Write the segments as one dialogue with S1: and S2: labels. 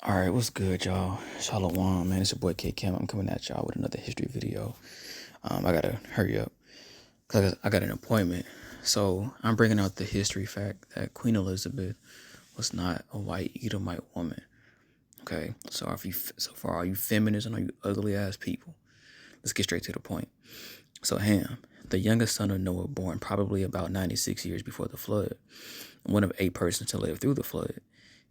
S1: All right, what's good, y'all? Shalom, man. It's your boy K Cam. I'm coming at y'all with another history video. I gotta hurry up because I got an appointment. So I'm bringing out the history fact that Queen Elizabeth was not a white Edomite woman. Okay, so for all you feminists and all you ugly ass people, let's get straight to the point. So Ham, the youngest son of Noah, born probably about 96 years before the flood, one of 8 persons to live through the flood.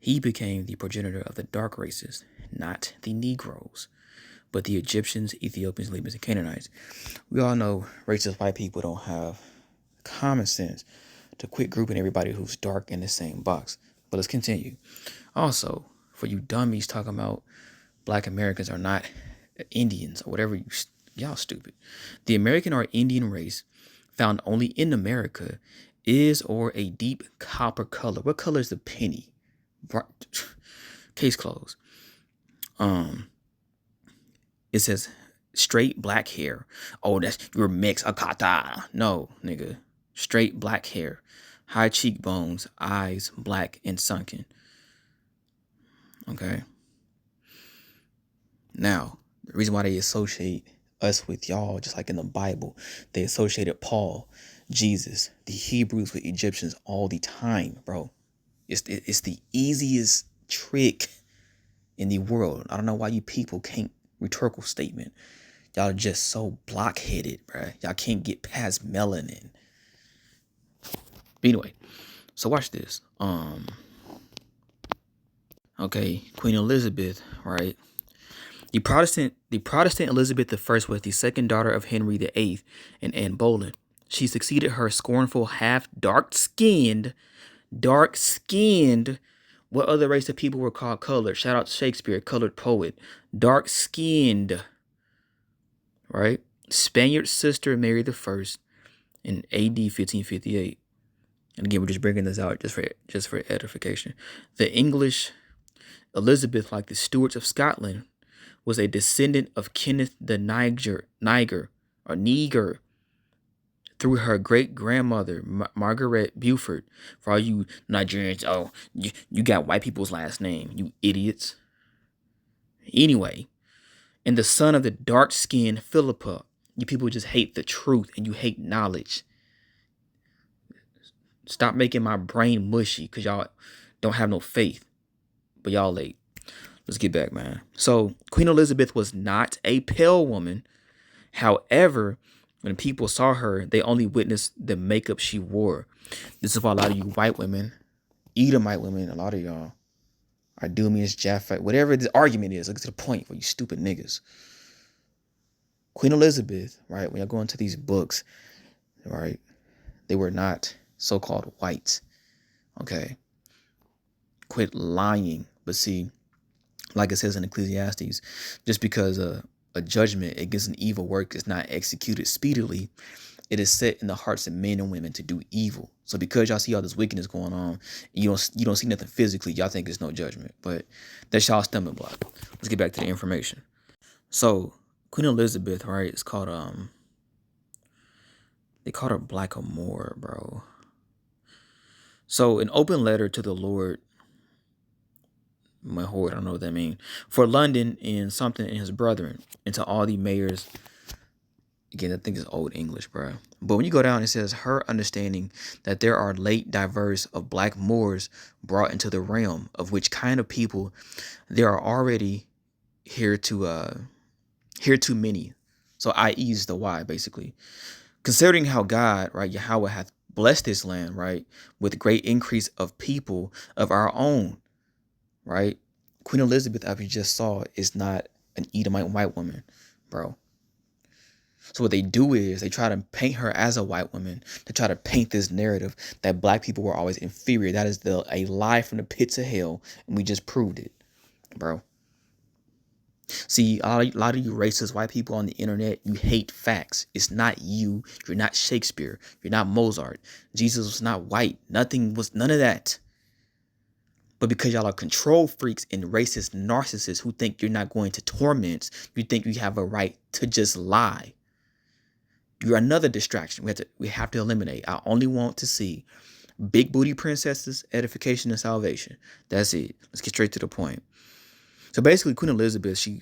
S1: He became the progenitor of the dark races, not the Negros, but the Egyptians, Ethiopians, Libyans, and Canannites. We all know racist white people don't have common sense to quit grouping everybody who's dark in the same box. But let's continue. Also, for you dummies talking about black Americans are not Indians or whatever, y'all stupid. The American or Indian race found only in America is or a deep copper color. What color is the penny? Case closed. It says straight black hair. Oh, that's you're mixed akata. No, nigga. Straight black hair, high cheekbones, eyes black and sunken. Okay. Now, the reason why they associate us with y'all, just like in the Bible, they associated Paul, Jesus, the Hebrews with Egyptians all the time, bro. It's the easiest trick in the world. I don't know why you people can't rhetorical statement. Y'all are just so blockheaded, bro. Y'all can't get past melanin. But anyway, so watch this. Okay, Queen Elizabeth, right? The Protestant Elizabeth I was the second daughter of Henry VIII and Anne Boleyn. She succeeded her scornful, half dark-skinned. What other race of people were called colored? Shout out to Shakespeare, colored poet. Dark-skinned, right? Spaniard sister Mary I in AD 1558. And again, we're just bringing this out just for edification. The English Elizabeth, like the Stuarts of Scotland, was a descendant of Kenneth the Niger, through her great-grandmother, Margaret Beaufort. For all you Nigerians, oh, you got white people's last name, you idiots. Anyway, and the son of the dark-skinned Philippa. You people just hate the truth and you hate knowledge. Stop making my brain mushy because y'all don't have no faith. But y'all late. Let's get back, man. So Queen Elizabeth was not a pale woman. However, when people saw her, they only witnessed the makeup she wore. This is why a lot of you white women, Edomite women, a lot of y'all are Dumians, Japheth, whatever the argument is. Look to the point for you stupid niggas. Queen Elizabeth, right, when y'all go into these books, right, they were not so-called white. Okay. Quit lying. But see, like it says in Ecclesiastes, just because a judgment against an evil work is not executed speedily, it is set in the hearts of men and women to do evil. So because y'all see all this wickedness going on, you don't see nothing physically, y'all think it's no judgment. But that's y'all stumbling block. Let's get back to the information. So Queen Elizabeth, right, it's called they called her Blackamoor, bro. So an open letter to the Lord, my Lord, I don't know what that means, for London and something and his brethren, and to all the mayors. Again, I think it's old English, bro. But when you go down, it says her understanding that there are late diverse of black Moors brought into the realm, of which kind of people there are already here too many. So I.e. is the why, basically. Considering how God, right, Yahawah hath blessed this land, right, with great increase of people of our own, right? Queen Elizabeth, as we just saw, is not an Edomite white woman, bro. So what they do is they try to paint her as a white woman, to try to paint this narrative that black people were always inferior. That is a lie from the pits of hell, and we just proved it, bro. See, a lot of you racist white people on the internet, you hate facts. It's not you. You're not Shakespeare. You're not Mozart. Jesus was not white. None of that. But because y'all are control freaks and racist narcissists who think you're not going to torment, you think you have a right to just lie. You're another distraction we have to eliminate. I only want to see big booty princesses, edification, and salvation. That's it. Let's get straight to the point. So basically, Queen Elizabeth, she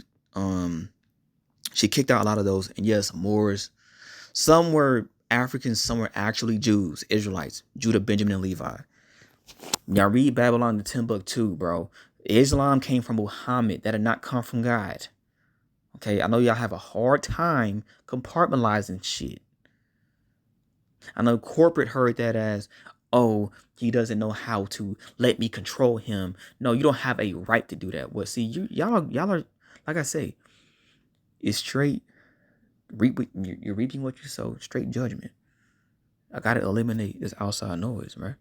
S1: kicked out a lot of those. And yes, Moors. Some were Africans, some were actually Jews, Israelites, Judah, Benjamin, and Levi. Y'all read Babylon the Timbuktu, bro. Islam came from Muhammad. That did not come from God. Okay, I know y'all have a hard time compartmentalizing shit. I know corporate heard that as, oh, he doesn't know how to let me control him. No, you don't have a right to do that. Well, see, y'all are, like I say, it's straight. You're reaping what you sow. Straight judgment. I gotta eliminate this outside noise, right?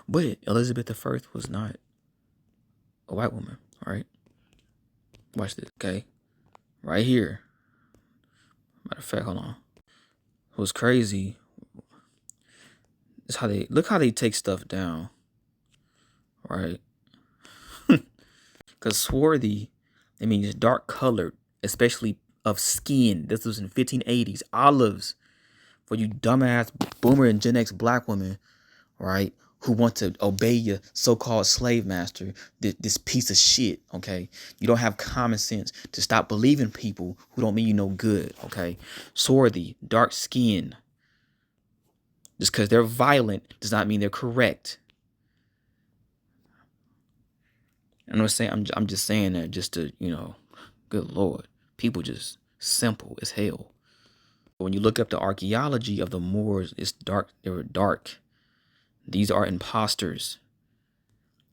S1: But Elizabeth I was not a white woman, all right? Watch this, okay? Right here. Matter of fact, hold on. What's crazy is how they look how they take stuff down, right? Because swarthy, it means dark colored, especially of skin. This was in 1580s. Olives for you dumbass boomer and Gen X black women, right? Who want to obey your so-called slave master, this piece of shit, okay? You don't have common sense to stop believing people who don't mean you no good, okay? Swarthy, dark skin. Just because they're violent does not mean they're correct. I'm not saying, I'm just saying that just to, good Lord. People just simple as hell. When you look up the archaeology of the Moors, it's dark. They were dark. These are imposters.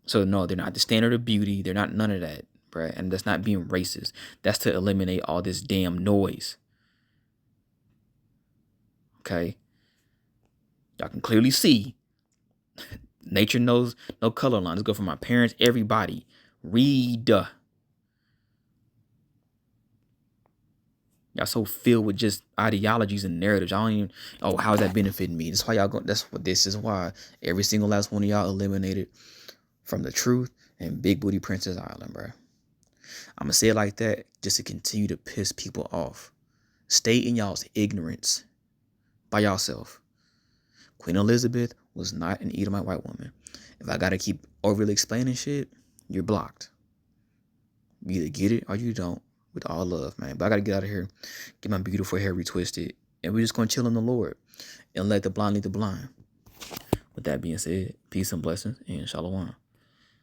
S1: So no, they're not the standard of beauty. They're not none of that, right? And that's not being racist. That's to eliminate all this damn noise. Okay? Y'all can clearly see. Nature knows no color lines. Let's go from my parents, everybody. Read. Y'all so filled with just ideologies and narratives. Y'all don't even, oh, how's that benefiting me? That's why y'all go. This is why every single last one of y'all eliminated from the truth and Big Booty Princess Island, bro. I'm gonna say it like that just to continue to piss people off. Stay in y'all's ignorance by yourself. Queen Elizabeth was not an Edomite white woman. If I gotta keep overly explaining shit, you're blocked. You either get it or you don't. With all love, man. But I gotta get out of here, get my beautiful hair retwisted, and we're just gonna chill in the Lord and let the blind lead the blind. With that being said, peace and blessings and shalom.